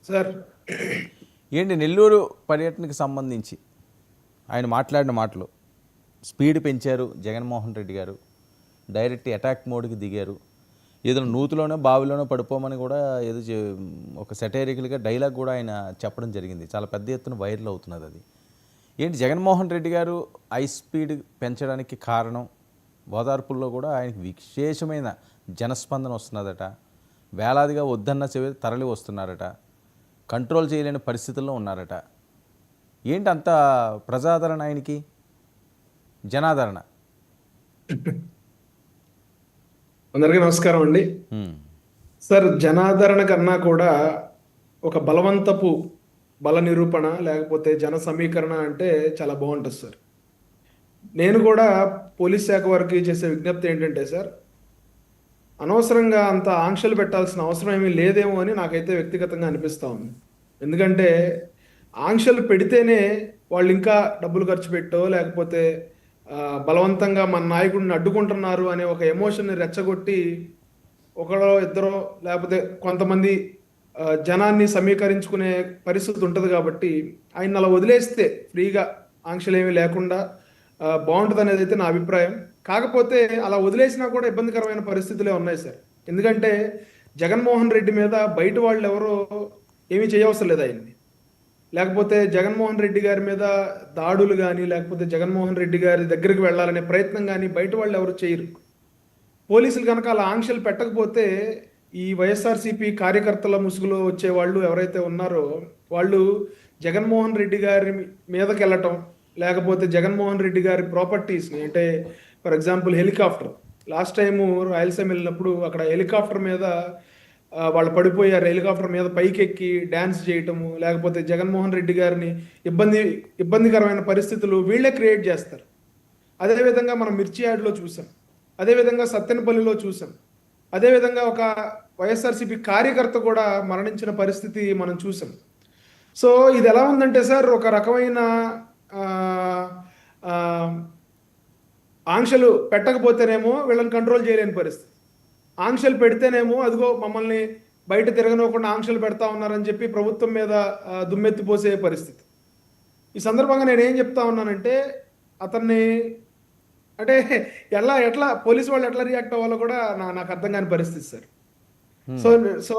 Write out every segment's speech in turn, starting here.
Sir ఏంటి నెల్లూరు పర్యటనకు సంబంధించి ఆయన మాట్లాడిన మాటలు స్పీడ్ పెంచారు జగన్మోహన్ రెడ్డి గారు, డైరెక్ట్ అటాక్ మోడ్కి దిగారు, ఏదో నూతులోనో బావిలోనో పడిపోమని కూడా ఏదో ఒక సెటైరికల్గా డైలాగ్ కూడా ఆయన చెప్పడం జరిగింది. చాలా పెద్ద ఎత్తున వైరల్ అవుతున్నది అది. ఏంటి జగన్మోహన్ రెడ్డి గారు హై స్పీడ్ పెంచడానికి కారణం? ఓదార్పుల్లో కూడా ఆయనకి విశేషమైన జనస్పందన వస్తున్నదట, వేలాదిగా వద్దన్న చెవి తరలి వస్తున్నారట, కంట్రోల్ చేయలేని పరిస్థితుల్లో ఉన్నారట. ఏంటి అంత ప్రజాదరణ ఆయనకి, జనాదరణ? అందరికీ నమస్కారం అండి. సార్, జనాదరణ కన్నా కూడా ఒక బలవంతపు బల నిరూపణ లేకపోతే జన సమీకరణ అంటే చాలా బాగుంటుంది సార్. నేను కూడా పోలీస్ శాఖ వారికి చేసే విజ్ఞప్తి ఏంటంటే సార్, అనవసరంగా అంత ఆంక్షలు పెట్టాల్సిన అవసరం ఏమీ లేదేమో అని నాకైతే వ్యక్తిగతంగా అనిపిస్తూ ఉంది. ఎందుకంటే ఆంక్షలు పెడితేనే వాళ్ళు ఇంకా డబ్బులు ఖర్చు పెట్టో లేకపోతే బలవంతంగా మన నాయకుడిని అడ్డుకుంటున్నారు అనే ఒక ఎమోషన్ని రెచ్చగొట్టి ఒకరో ఇద్దరో లేకపోతే కొంతమంది జనాన్ని సమీకరించుకునే పరిస్థితి ఉంటుంది. కాబట్టి ఆయన అలా వదిలేస్తే ఫ్రీగా ఆంక్షలు ఏమీ లేకుండా బాగుంటుంది అనేది అయితే నా అభిప్రాయం. కాకపోతే అలా వదిలేసినా కూడా ఇబ్బందికరమైన పరిస్థితులే ఉన్నాయి సార్. ఎందుకంటే జగన్మోహన్ రెడ్డి మీద బయట వాళ్ళు ఎవరో ఏమీ చేయవసరం లేదు ఆయన్ని. లేకపోతే జగన్మోహన్ రెడ్డి గారి మీద దాడులు కానీ లేకపోతే జగన్మోహన్ రెడ్డి గారి దగ్గరికి వెళ్ళాలనే ప్రయత్నం కానీ బయట వాళ్ళు ఎవరు చేయరు. పోలీసులు కనుక అలా ఆంక్షలు పెట్టకపోతే ఈ వైఎస్ఆర్సీపీ కార్యకర్తల ముసుగులో వచ్చేవాళ్ళు ఎవరైతే ఉన్నారో వాళ్ళు జగన్మోహన్ రెడ్డి గారి మీదకి వెళ్ళటం, లేకపోతే జగన్మోహన్ రెడ్డి గారి ప్రాపర్టీస్ని, అంటే for example helicopter, last time Rayalaseema వెళ్ళినప్పుడు అక్కడ హెలికాప్టర్ మీద వాళ్ళు పడిపోయారు, హెలికాప్టర్ మీద పైకెక్కి డ్యాన్స్ చేయటము, లేకపోతే జగన్మోహన్ రెడ్డి గారిని ఇబ్బందికరమైన పరిస్థితులు వీళ్ళే క్రియేట్ చేస్తారు. అదేవిధంగా మనం మిర్చి యాడ్లో చూసాం, అదేవిధంగా సత్తెనపల్లిలో చూసాం, అదేవిధంగా ఒక వైఎస్ఆర్సీపీ కార్యకర్త కూడా మరణించిన పరిస్థితి మనం చూసాం. సో ఇది ఎలా ఉందంటే సార్, ఒక రకమైన ఆంక్షలు పెట్టకపోతేనేమో వీళ్ళని కంట్రోల్ చేయలేని పరిస్థితి, ఆంక్షలు పెడితేనేమో అదిగో మమ్మల్ని బయట తిరగనివ్వకుండా ఆంక్షలు పెడతా ఉన్నారని చెప్పి ప్రభుత్వం మీద దుమ్మెత్తిపోసే పరిస్థితి. ఈ సందర్భంగా నేను ఏం చెప్తా ఉన్నానంటే, అతన్ని అంటే ఎట్లా పోలీసు వాళ్ళు ఎట్లా రియాక్ట్ అవ్వాలో కూడా నాకు అర్థం కాని పరిస్థితి సార్. సో సో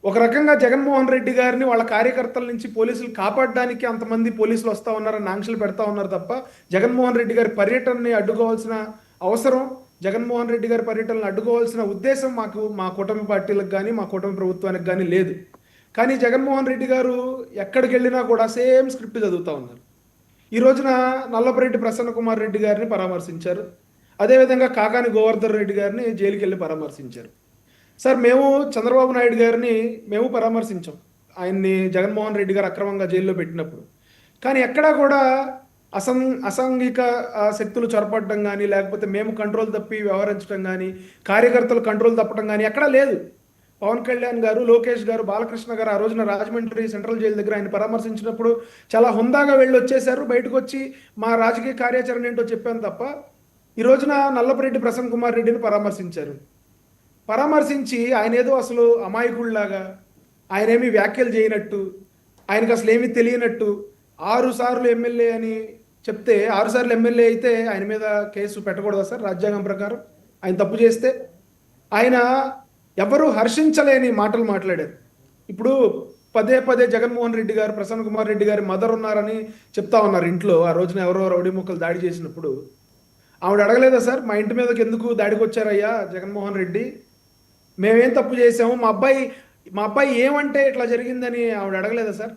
ఒక రకంగా జగన్మోహన్ రెడ్డి గారిని వాళ్ళ కార్యకర్తల నుంచి పోలీసులు కాపాడడానికి అంతమంది పోలీసులు వస్తూ ఉన్నారని ఆంక్షలు పెడతా ఉన్నారు తప్ప జగన్మోహన్ రెడ్డి గారి పర్యటనని అడ్డుకోవాల్సిన అవసరం, జగన్మోహన్ రెడ్డి గారి పర్యటనను అడ్డుకోవాల్సిన ఉద్దేశం మా కూటమి పార్టీలకు కానీ మా కూటమి ప్రభుత్వానికి కానీ లేదు. కానీ జగన్మోహన్ రెడ్డి గారు ఎక్కడికి వెళ్ళినా కూడా సేమ్ స్క్రిప్ట్ చదువుతూ ఉన్నారు. ఈ రోజున నల్లపరెడ్డి ప్రసన్న కుమార్ రెడ్డి గారిని పరామర్శించారు, అదేవిధంగా కాకాని గోవర్ధన్ రెడ్డి గారిని జైలుకి వెళ్ళి పరామర్శించారు. సార్, మేము చంద్రబాబు నాయుడు గారిని మేము పరామర్శించాం, ఆయన్ని జగన్మోహన్ రెడ్డి గారు అక్రమంగా జైల్లో పెట్టినప్పుడు. కానీ ఎక్కడా కూడా అసాంఘిక శక్తులు చొరపడడం కానీ లేకపోతే మేము కంట్రోల్ తప్పి వ్యవహరించడం కానీ కార్యకర్తలు కంట్రోల్ తప్పడం కానీ ఎక్కడా లేదు. పవన్ కళ్యాణ్ గారు, లోకేష్ గారు, బాలకృష్ణ గారు ఆ రోజున రాజమండ్రి సెంట్రల్ జైలు దగ్గర ఆయన పరామర్శించినప్పుడు చాలా హుందాగా వెళ్ళి వచ్చేశారు, బయటకు వచ్చి మా రాజకీయ కార్యాచరణ ఏంటో చెప్పాను తప్ప ఈ రోజున నల్లపరెడ్డి ప్రసన్న కుమార్ రెడ్డిని పరామర్శించి ఆయన ఏదో అసలు అమాయకుడిలాగా, ఆయన ఏమీ వ్యాఖ్యలు చేయనట్టు, ఆయనకు అసలు ఏమీ తెలియనట్టు 6 సార్లు ఎమ్మెల్యే అని చెప్తే 6 సార్లు ఎమ్మెల్యే అయితే ఆయన మీద కేసు పెట్టకూడదా సార్? రాజ్యాంగం ప్రకారం ఆయన తప్పు చేస్తే ఆయన ఎవరు హర్షించలేని మాటలు మాట్లాడారు. ఇప్పుడు పదే జగన్మోహన్ రెడ్డి గారు, ప్రసన్న కుమార్ రెడ్డి గారి మదర్ ఉన్నారని చెప్తా ఉన్నారు ఇంట్లో. ఆ రోజున ఎవరో రౌడీ ముక్కలు దాడి చేసినప్పుడు ఆవిడ అడగలేదా సార్, మా ఇంటి మీదకి ఎందుకు దాడికి వచ్చారయ్యా జగన్మోహన్ రెడ్డి, మేమేం తప్పు చేసాము, మా అబ్బాయి ఏమంటే ఇట్లా జరిగిందని ఆవిడ అడగలేదా సార్?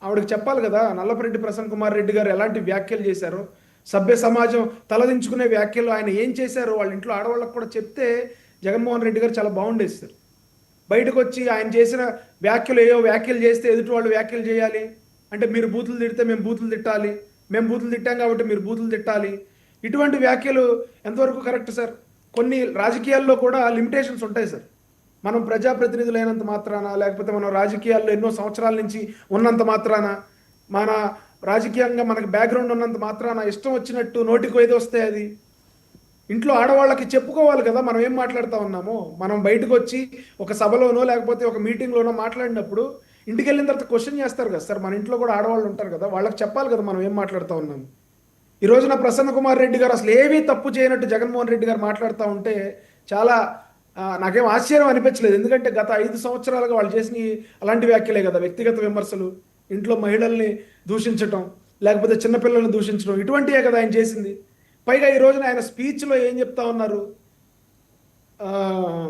ఆవిడకి చెప్పాలి కదా నల్లపరెడ్డి ప్రసన్న కుమార్ రెడ్డి గారు ఎలాంటి వ్యాఖ్యలు చేశారో, సభ్య సమాజం తలదించుకునే వ్యాఖ్యలు ఆయన ఏం చేశారో వాళ్ళ ఇంట్లో ఆడవాళ్ళకు కూడా చెప్తే జగన్మోహన్ రెడ్డి గారు చాలా బాగుండేది సార్. బయటకు వచ్చి ఆయన చేసిన వ్యాఖ్యలు చేస్తే ఎదుటి వాళ్ళు వ్యాఖ్యలు చేయాలి అంటే, మీరు బూతులు తిడితే మేము బూతులు తిట్టాలి, మేము బూతులు తిట్టాం కాబట్టి మీరు బూతులు తిట్టాలి, ఇటువంటి వ్యాఖ్యలు ఎంతవరకు కరెక్ట్ సార్? కొన్ని రాజకీయాల్లో కూడా లిమిటేషన్స్ ఉంటాయి సార్. మనం ప్రజాప్రతినిధులైనంత మాత్రాన, లేకపోతే మనం రాజకీయాల్లో ఎన్నో సంవత్సరాల నుంచి ఉన్నంత మాత్రాన, మన రాజకీయంగా మనకు బ్యాక్గ్రౌండ్ ఉన్నంత మాత్రాన ఇష్టం వచ్చినట్టు నోటికి ఏది వస్తే అది ఇంట్లో ఆడవాళ్ళకి చెప్పుకోవాలి కదా మనం ఏం మాట్లాడుతా ఉన్నామో. మనం బయటకు వచ్చి ఒక సభలోనో లేకపోతే ఒక మీటింగ్లోనో మాట్లాడినప్పుడు ఇంటికి వెళ్ళిన తర్వాత క్వశ్చన్ చేస్తారు కదా సార్. మన ఇంట్లో కూడా ఆడవాళ్ళు ఉంటారు కదా, వాళ్ళకి చెప్పాలి కదా మనం ఏం మాట్లాడుతూ ఉన్నాము. ఈ రోజున ప్రసన్న కుమార్ రెడ్డి గారు అసలు ఏమీ తప్పు చేయనట్టు జగన్మోహన్ రెడ్డి గారు మాట్లాడుతూ ఉంటే చాలా నాకేం ఆశ్చర్యం అనిపించలేదు. ఎందుకంటే గత 5 సంవత్సరాలుగా వాళ్ళు చేసిన అలాంటి వ్యాఖ్యలే కదా, వ్యక్తిగత విమర్శలు, ఇంట్లో మహిళల్ని దూషించటం, లేకపోతే చిన్నపిల్లల్ని దూషించడం, ఇటువంటివే కదా ఆయన చేసింది. పైగా ఈ రోజున ఆయన స్పీచ్లో ఏం చెప్తా ఉన్నారు,